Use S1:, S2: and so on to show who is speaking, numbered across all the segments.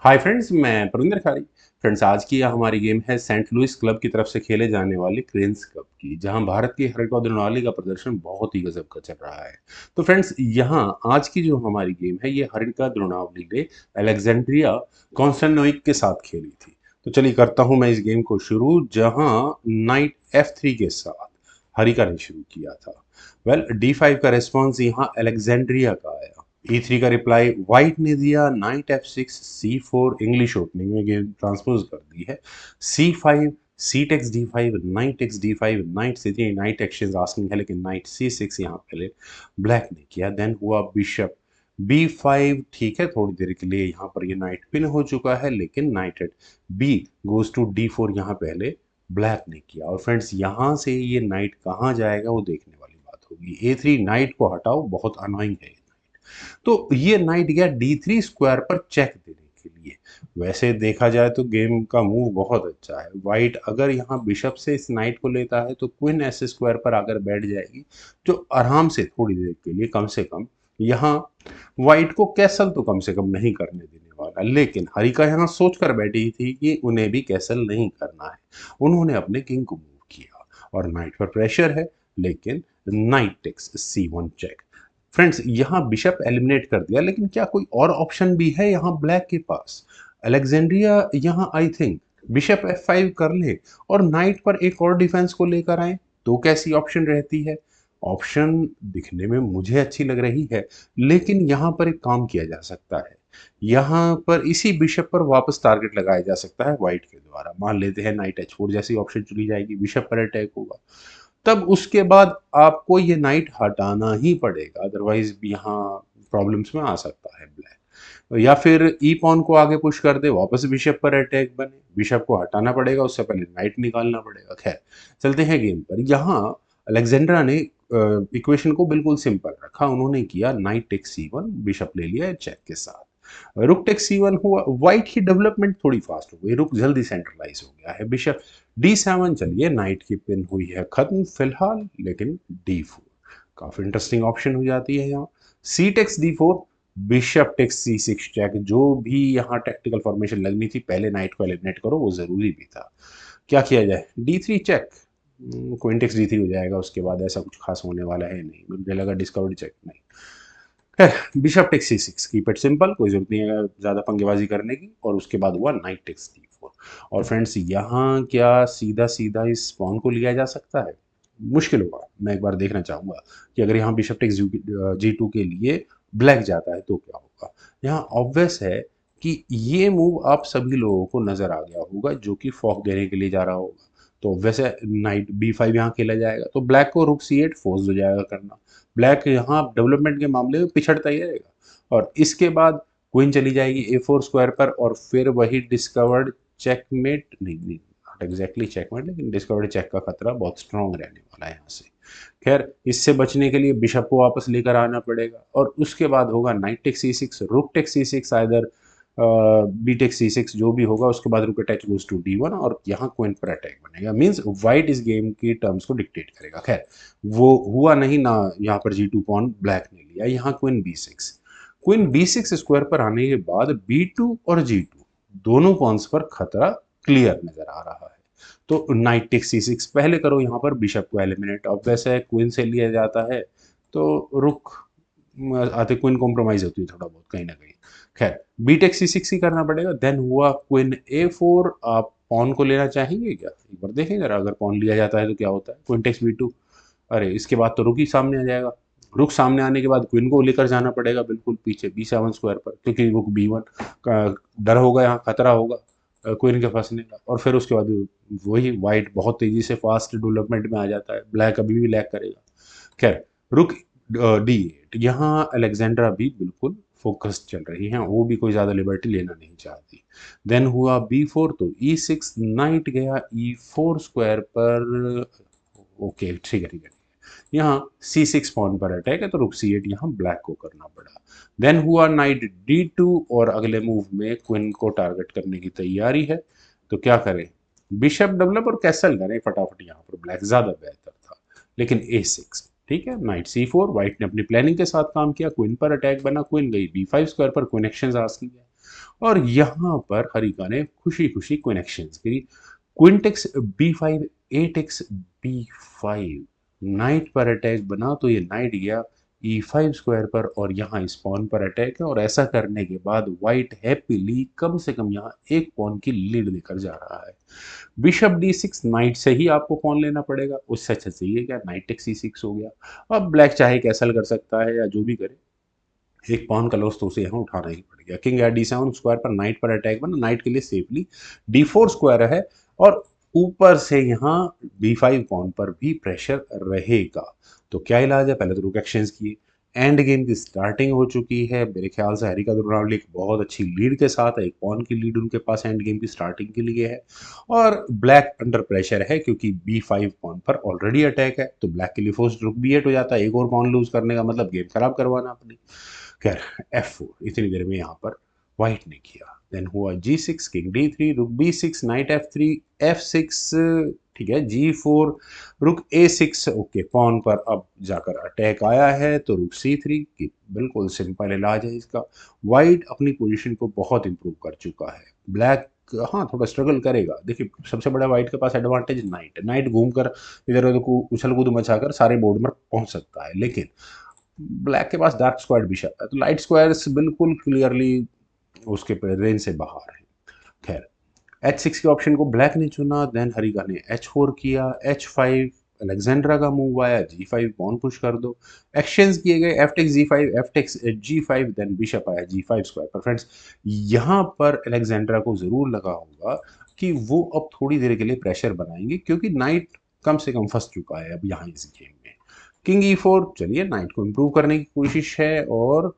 S1: Hi friends, मैं प्रविंदर खारी। Friends, आज की यह हमारी गेम है सेंट लुइस क्लब की तरफ से खेले जाने वाले क्रेन्स कप की, जहां भारत की हरिका द्रोणावली का प्रदर्शन बहुत ही गजब का चल रहा है। तो फ्रेंड्स, यहां आज की जो हमारी गेम है ये हरिका द्रोणावली ने अलेक्जेंड्रिया कॉन्स्टेंटोइक के साथ खेली थी। तो चलिए करता हूं मैं इस गेम को शुरू, जहां नाइट F3 के साथ हरिका ने शुरू किया था। वेल, D5 का रिस्पॉन्स यहाँ अलेक्जेंड्रिया का आया। E3 का रिप्लाई व्हाइट ने दिया। Knight F6, C4 English opening में गेम ट्रांसपोज कर दी है। C5, C takes D5, knight takes D5, knight C3, knight exchange asking है, लेकिन नाइट C6 यहाँ पहले ब्लैक ने किया। देन हुआ बिशप B5। ठीक है, थोड़ी देर के लिए यहाँ पर ये नाइट पिन हो चुका है, लेकिन knight at B goes to D4 यहाँ पहले ब्लैक ने किया। और फ्रेंड्स, यहाँ से ये नाइट कहाँ जाएगा वो देखने वाली बात होगी। A3 नाइट को हटाओ, बहुत अनोइंग है। तो ये नाइट गया D3 स्क्वायर पर चेक देने के लिए। वैसे देखा जाए तो गेम का मूव बहुत अच्छा है। वाइट अगर यहाँ बिशप से इस नाइट को लेता है तो क्वीन एस स्क्वायर पर आकर बैठ जाएगी, जो आराम से थोड़ी देर के लिए कम से कम यहाँ वाइट को कैसल तो कम से कम नहीं करने देने वाला। लेकिन हरिका यहाँ सोच कर बैठी थी कि उन्हें भी कैसल नहीं करना है। उन्होंने अपने किंग को मूव किया और नाइट पर प्रेशर है, लेकिन knight takes C1 check. Friends, यहाँ बिशप एलिमिनेट कर दिया, लेकिन क्या कोई और ऑप्शन भी है यहाँ ब्लैक के पास? अलेक्जेंड्रिया यहाँ आई थिंक बिशप F5 कर ले और नाइट पर एक और डिफेंस को लेकर आए, तो कैसी ऑप्शन रहती है? ऑप्शन दिखने में मुझे अच्छी लग रही है, लेकिन यहाँ पर एक काम किया जा सकता है। यहाँ पर इसी बिशप पर वापस टारगेट लगाया जा सकता है वाइट के द्वारा। मान लेते हैं नाइट H4 जैसी ऑप्शन चुनी जाएगी, बिशप पर अटैक होगा। तब उसके बाद आपको ये नाइट हटाना ही पड़ेगा, अदरवाइज यहाँ प्रॉब्लम्स में आ सकता है ब्लैक। या फिर ई पॉन को आगे पुश कर दे, वापस बिशप पर अटैक बने, बिशप को हटाना पड़ेगा, उससे पहले नाइट निकालना पड़ेगा। खैर, चलते हैं गेम पर। यहाँ अलेक्जेंड्रा ने इक्वेशन को बिल्कुल सिंपल रखा। उन्होंने किया नाइट टेक C1, बिशप ले लिया चेक के साथ। रुक टेक C1 हुआ। वाइट की डेवलपमेंट थोड़ी फास्ट हो गई, रुक जल्दी सेंट्रलाइज हो गया है। बिशप D7, चलिए नाइट की पिन हुई है खत्म फिलहाल, लेकिन D4 काफी इंटरेस्टिंग ऑप्शन हो जाती है यहाँ। C takes D4, bishop takes C6 check. जो भी यहाँ टेक्टिकल फॉर्मेशन लगनी थी, पहले नाइट को एलिमिनेट करो, वो जरूरी भी था। क्या किया जाए? D3 check. Queen takes D3 हो जाएगा, उसके बाद ऐसा कुछ खास होने वाला है नहीं। मुझे लगा डिस्कवरी चेक, नहीं। खैर, bishop takes C6, keep it simple, कोई जरूरत नहीं है ज्यादा पंगेबाजी करने की। और उसके बाद हुआ नाइट टेक्स D4। और फ्रेंड्स, यहाँ क्या सीधा सीधा इस पॉन को लिया जा सकता है? मुश्किल होगा। मैं एक बार देखना चाहूंगा कि अगर यहाँ बिशप टेक्स G2 के लिए ब्लैक जाता है तो क्या होगा। यहाँ ऑब्वियस है कि ये मूव आप सभी लोगों को नजर आ गया होगा, जो कि फॉक देने के लिए जा रहा होगा। तो वैसे नाइट B5 यहाँ खेला जाएगा, तो ब्लैक को रुक C8 फोर्स हो जाएगा करना। ब्लैक यहाँ डेवलपमेंट के मामले में पिछड़ता ही रहेगा। और इसके बाद क्वीन चली जाएगी A4 स्क्वायर पर, और फिर वही डिस्कवर्ड चेकमेट, नहीं नहीं, नॉट एग्जैक्टली चेकमेट, लेकिन डिस्कवर्ड चेक का खतरा बहुत स्ट्रांग रहने वाला है यहाँ से। खैर, इससे बचने के लिए बिशप को वापस लेकर आना पड़ेगा, और उसके बाद होगा नाइट टेक C6, रुक take C6, either B take C6, जो भी होगा। उसके बाद रुक अटैच गोज टू D1, और यहाँ क्वीन पर अटैक बनेगा। मींस वाइट इस गेम की टर्म्स को डिक्टेट करेगा। खैर, वो हुआ नहीं ना। यहाँ पर G2 पॉन ब्लैक ने लिया। यहाँ queen B6, queen B6 square पर आने के बाद B2 और G2 दोनों पॉन्स पर खतरा क्लियर नजर आ रहा है। तो नाइट टेक C6 पहले करो, यहाँ पर बिशप को एलिमिनेट। अब वैसे क्वीन से लिया जाता है तो रुक आते क्वीन कॉम्प्रोमाइज होती है थोड़ा बहुत कहीं ना कहीं। खैर, बी टेक C6 ही करना पड़ेगा। देन हुआ क्वीन A4। आप पॉन को लेना चाहेंगे क्या? एक बार देखेंगे अगर पॉन लिया जाता है तो क्या होता है। Queen takes B2। अरे, इसके बाद तो रुक ही सामने आ जाएगा। रुक सामने आने के बाद क्वीन को लेकर जाना पड़ेगा बिल्कुल पीछे B7 स्क्वायर पर, क्योंकि रुक B1 का डर होगा, यहाँ खतरा होगा क्वीन के फंसने का। और फिर उसके बाद वही वाइट बहुत तेजी से फास्ट डेवलपमेंट में आ जाता है। ब्लैक अभी भी लैग करेगा। खैर, रुक D8। यहाँ अलेक्जेंड्रा भी बिल्कुल फोकस चल रही हैं, वो भी कोई ज्यादा लिबर्टी लेना नहीं चाहती। देन हुआ B4, तो E6, नाइट गया E4 स्क्वायर पर। ओके, ठीक है ठीक है। यहाँ C6 पॉन पर अटैक है, तो रुक C8 यहाँ ब्लैक को करना पड़ा। देन हुआ नाइट D2, और अगले मूव में क्वीन को टारगेट करने की तैयारी है। तो क्या करें? बिशप डेवलप और कैसल करें फटाफट, यहाँ पर ब्लैक ज्यादा बेहतर था। लेकिन A6, ठीक है। नाइट C4, व्हाइट ने अपनी प्लानिंग के साथ काम किया, क्वीन पर अटैक बना, क्वीन गई B5 स्क्वायर पर, क्वीन एक्शन आस्किंग है। और यहाँ पर हरिका ने खुशी खुशी क्वीन एक्सचेंज करी। क्वीन टेक्स B5, ए टेक्स B5, नाइट पर अटैक बना तो ये नाइट गया E5 स्क्वायर पर और यहाँ स्पॉन पर अटैक है, और ऐसा करने के बाद व्हाइट हैप्पीली कम से कम यहाँ एक पॉन की लीड लेकर जा रहा है। बिशप D6, नाइट से ही आपको पॉन लेना पड़ेगा, उससे अच्छा चाहिए क्या, नाइट टेक C6 हो गया। अब ब्लैक चाहे कैसल कर सकता है या जो भी करे, एक पॉन का लॉस तो उसे यहाँ उठाना ही पड़ गया। किंग या D7 स्क्वायर पर नाइट पर अटैक बना, नाइट के लिए सेफली D4 स्क्वायर है, और ऊपर से यहाँ B5 पॉन पर भी प्रेशर रहेगा। तो क्या इलाज है, पहले तो रुक एक्सचेंज किए। एंड गेम की स्टार्टिंग हो चुकी है, मेरे ख्याल से हरिका दुर्नावली एक बहुत अच्छी लीड के साथ है, एक पॉन की लीड उनके पास एंड गेम की स्टार्टिंग के लिए है, और ब्लैक अंडर प्रेशर है क्योंकि B5 पॉन पर ऑलरेडी अटैक है, तो ब्लैक के लिए फोर्स रुक B8 हो जाता है, एक और पॉन लूज करने का मतलब गेम खराब करवाना अपनी। खैर F4 इतनी देर में यहाँ पर व्हाइट ने किया, देन हुआ G6, किंग D3, रुक B6, नाइट F3, F6, ठीक है, G4, रुक A6, ओके, पॉन पर अब जाकर अटैक आया है तो रुक C3 की बिल्कुल सिंपल इलाज है इसका। व्हाइट अपनी पोजीशन को बहुत इंप्रूव कर चुका है, ब्लैक हाँ थोड़ा स्ट्रगल करेगा। देखिए सबसे बड़ा व्हाइट के पास एडवांटेज नाइट है, नाइट घूमकर इधर उधर को उछल कूद मचाकर सारे बोर्ड में पहुंच सकता है, लेकिन ब्लैक के पास डार्क स्क्वायर बिशप है, तो लाइट स्क्वायर्स बिल्कुल क्लियरली उसके रेंज से बाहर है। खैर H6 के ऑप्शन को ब्लैक ने चुना, देन हरिका ने H4 किया, H5, अलेक्जेंड्रा का मूव आया, G5 पॉन पुश कर दो, एक्सचेंज किए गए, F takes G5, F takes G5, then bishop आया G5 स्क्वायर पर। फ्रेंड्स यहाँ पर अलेक्जेंड्रा को जरूर लगा होगा कि वो अब थोड़ी देर के लिए प्रेशर बनाएंगे, क्योंकि नाइट कम से कम फंस चुका है अब यहाँ इस गेम में। किंग E4, चलिए नाइट को इम्प्रूव करने की कोशिश है, और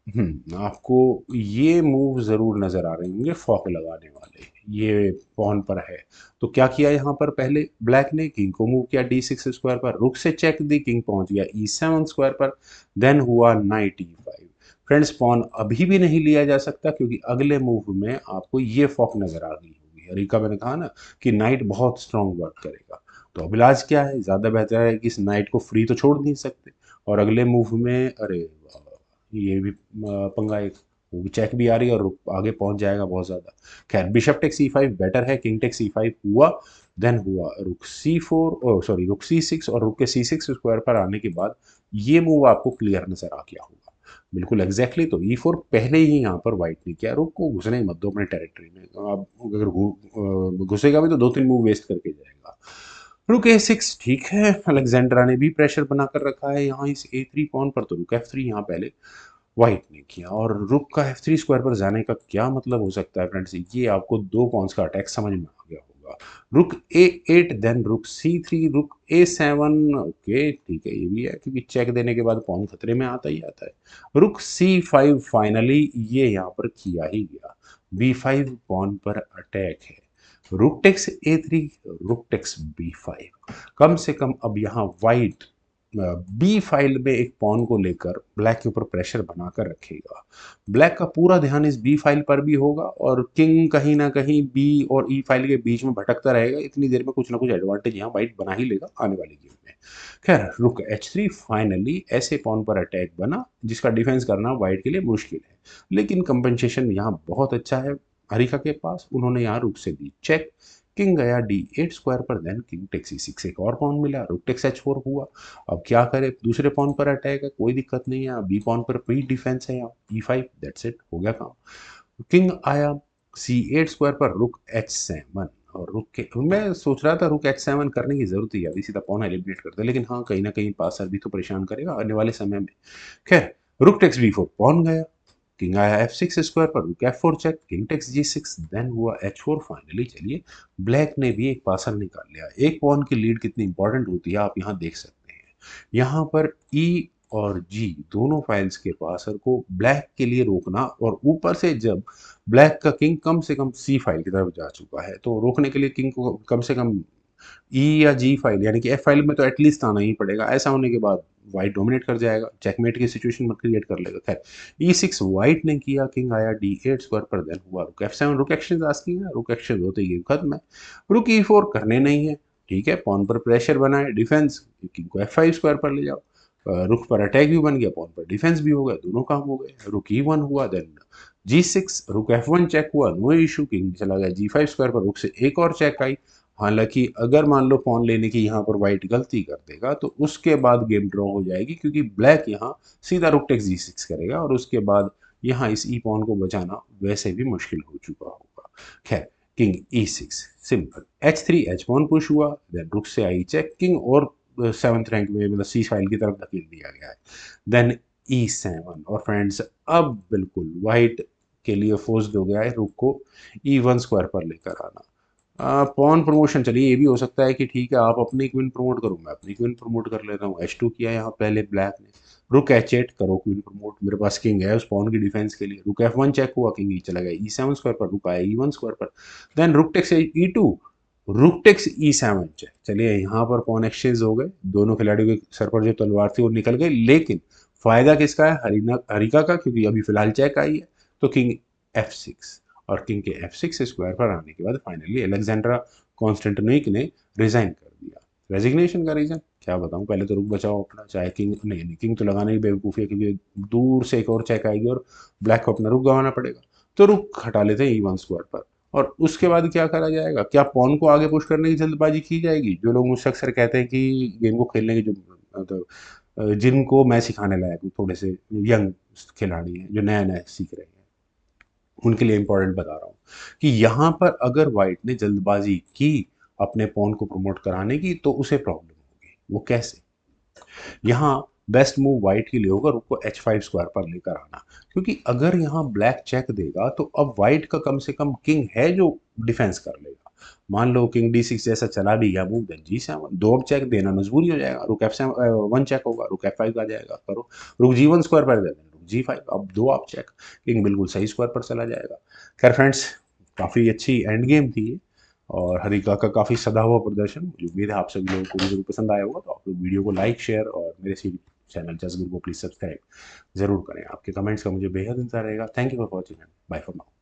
S1: आपको ये मूव जरूर नजर आ रहे होंगे फॉक लगाने वाले, ये पॉन पर है। तो क्या किया यहाँ पर, पहले ब्लैक ने किंग को मूव किया D6 स्क्वायर पर, रुक से चेक दी, किंग पहुंच गया E7 स्क्वायर पर, देन हुआ नाइट E5। फ्रेंड्स पॉन अभी भी नहीं लिया जा सकता क्योंकि अगले मूव में आपको ये फॉक नजर आ गई होगी। हरिका मैंने कहा ना कि नाइट बहुत स्ट्रांग वर्क करेगा, तो अब इलाज क्या है, ज्यादा बेहतर है कि इस नाइट को फ्री तो छोड़ नहीं सकते, और अगले मूव में अरे ये भी पंगा एक, वो भी चेक भी आ रही है और आगे पहुंच जाएगा बहुत ज्यादा। खैर बिशप टेक C5 बेटर है, किंग टेक C5 हुआ, देन हुआ रुक C4, सॉरी रुक C6, और रुक के C6 स्क्वायर पर आने के बाद ये मूव आपको क्लियर नजर आ गया होगा बिल्कुल एग्जैक्टली। तो E4 पहले ही यहाँ पर व्हाइट ने किया, रुक को घुसने ही मत दो अपने टेरिटरी में, अब अगर घुसेगा भी तो 2-3 मूव वेस्ट करके जाएगा। रुक A6, ठीक है, अलेक्जेंड्रा ने भी प्रेशर बनाकर रखा है यहाँ इस A3 पॉन पर, तो रुक F3 यहाँ पहले व्हाइट ने किया, और रुक का F3 स्क्वायर पर जाने का क्या मतलब हो सकता है फ्रेंड्स, ये आपको दो पॉन्स का अटैक समझ में आ गया होगा। रुक A8, देन रुक C3, रुक A7, ओके ठीक है, ये भी है क्योंकि चेक देने के बाद पॉन खतरे में आता ही आता है। रुक C5, फाइनली ये यहाँ पर किया ही गया, B5 पॉन पर अटैक है, rook takes A3, rook takes B5, कम से कम अब यहाँ व्हाइट बी फाइल में एक पॉन को लेकर ब्लैक के ऊपर प्रेशर बनाकर रखेगा। ब्लैक का पूरा ध्यान इस बी फाइल पर भी होगा, और किंग कहीं ना कहीं बी और ई फाइल के बीच में भटकता रहेगा, इतनी देर में कुछ ना कुछ एडवांटेज यहाँ व्हाइट बना ही लेगा आने वाली गेम में। खैर रुक H3, फाइनली ऐसे पॉन पर अटैक बना जिसका डिफेंस करना व्हाइट के लिए मुश्किल है, लेकिन कंपनसेशन यहाँ बहुत अच्छा है हरिका के पास, उन्होंने यहाँ रुक से दी चेक, किंग गया D8 स्क्वायर पर, देन किंग टेक्स C6, एक और पॉन मिला, रुक टेक्स H4 हुआ। अब क्या करे, दूसरे पॉन पर अटैक है, कोई दिक्कत नहीं है, बी पॉन पर प्री डिफेंस है यहाँ E5, दैट्स इट, हो गया काम। किंग आया C8 स्क्वायर पर, रुक H7, और रुक के मैं सोच रहा था रुक H7 करने की जरूरत ही है, सीधा पॉन एलिमिनेट करते, लेकिन हाँ कहीं ना कहीं पासर भी तो परेशान करेगा आने वाले समय में। खैर रुक टेक्स B4, पॉन गया, किंग आया F6 स्क्वायर पर, रुक F4 check, king takes G6, then हुआ H4, फाइनली चलिए ब्लैक ने भी एक पासर निकाल लिया। एक पॉन की लीड कितनी इंपॉर्टेंट होती है आप यहाँ देख सकते हैं, यहाँ पर E और G दोनों फाइल्स के पासर को ब्लैक के लिए रोकना, और ऊपर से जब ब्लैक का किंग कम से कम C फाइल की तरफ जा चुका है तो रोकने के लिए किंग को कम से कम E या G फाइल यानी कि F फाइल में तो एटलीस्ट आना ही पड़ेगा, ऐसा होने के बाद व्हाइट डोमिनेट कर जाएगा, चेकमेट की सिचुएशन में क्रिएट कर लेगा। खैर E6 व्हाइट ने किया, किंग आया D8 स्क्वायर पर, देन हुआ रुक F7, रुक एक्शन आस्किंग है, रुक एक्शन होते ही खत्म है। रुक E4 करने नहीं है, ठीक है, पॉन पर प्रेशर बनाए, डिफेंस, किंग को F5 स्क्वायर पर ले जाओ, रुक पर अटैक भी बन गया, पॉन पर डिफेंस भी हो गया, दोनों काम हो गए। रुक E1 हुआ, देन G6 रुक F1 चेक हुआ, नो इशू, किंग चला गया G5 स्क्वायर पर, रुक से एक और चेक आई। हालांकि अगर मान लो पॉन लेने की यहाँ पर वाइट गलती कर देगा तो उसके बाद गेम ड्रॉ हो जाएगी, क्योंकि ब्लैक यहाँ सीधा रुक टेक्स G6 करेगा और उसके बाद यहाँ इस ई पॉन को बचाना वैसे भी मुश्किल हो चुका होगा। खैर, king E6 simple, H3 H pawn push हुआ, देन रुक से आई चेक, किंग और 7th रैंक में मतलब सी फाइल की तरफ धकेल दिया गया है। देन E7 और फ्रेंड्स अब बिल्कुल वाइट के लिए फोर्स्ड हो गया है रुक को E1 स्क्वायर पर लेकर आना। पॉन प्रमोशन, चलिए ये भी हो सकता है कि ठीक है आप अपनी क्वीन प्रमोट करो, मैं अपनी क्वीन प्रमोट कर लेता हूँ। H2 किया यहाँ पहले ब्लैक ने, रुक H8 करो क्वीन प्रमोट, मेरे पास किंग है उस पॉन की डिफेंस के लिए। रुक F1 चेक हुआ, किंग ई चला गया E7 स्क्वायर पर, रुक आया E1 स्क्वायर पर, then rook takes E2, rook takes E7 check. चलिए यहाँ पर पॉन एक्सचेंज हो गए, दोनों खिलाड़ियों के सर पर जो तलवार थी वो निकल गई, लेकिन फायदा किसका है, हरिका का, क्योंकि अभी फिलहाल चेक आई है। तो किंग F6, और किंग के F6 स्क्वायर पर आने के बाद फाइनली अलेक्जेंड्रा कॉन्स्टेंटिनोइक ने रिजाइन कर दिया। रेजिग्नेशन का रीजन क्या बताऊं, पहले तो रुक बचाओ अपना, चाहे किंग नहीं, किंग तो लगाना ही बेवकूफ़ी है, क्योंकि दूर से एक और चेक आएगी और ब्लैक को अपना रुक गंवाना पड़ेगा। तो रुक हटा लेते हैं E1 स्क्वायर पर, और उसके बाद क्या करा जाएगा, क्या पॉन को आगे पुश करने की जल्दबाजी की जाएगी। जो लोग मुझसे अक्सर कहते हैं कि गेम को खेलने की जो मतलब जिनको मैं सिखाने लायक हूँ, थोड़े से यंग खिलाड़ी हैं जो नया नया सीख रहे हैं, उनके लिए इंपॉर्टेंट बता रहा हूँ कि यहाँ पर अगर वाइट ने जल्दबाजी की अपने पॉन को प्रमोट कराने की तो उसे प्रॉब्लम होगी। वो कैसे, यहाँ बेस्ट मूव वाइट के लिए होगा रुक को H5 स्क्वायर पर लेकर आना, क्योंकि अगर यहाँ ब्लैक चेक देगा तो अब वाइट का कम से कम किंग है जो डिफेंस कर लेगा। मान लो किंग D6 जैसा चला भी गया मूव, देन G7 दो अब चेक देना मजबूरी हो जाएगा, रुक F1 चेक होगा, रुक F5 आ जाएगा, करो रुक G1 स्क्वायर पर दे देना, रुक G5, अब दो आप चेक, किंग बिल्कुल सही स्क्वायर पर चला जाएगा। खैर फ्रेंड्स, काफ़ी अच्छी एंड गेम थी ये, और हरिका का काफ़ी सदा हुआ प्रदर्शन। मुझे उम्मीद है आप सभी लोगों को भी जरूर पसंद आया होगा। तो आप लोग वीडियो को लाइक, शेयर और मेरे चैनल जस गुरु को प्लीज़ सब्सक्राइब जरूर करें। आपके कमेंट्स का मुझे बेहद इंतजार रहेगा। Thank you for watching and bye for now.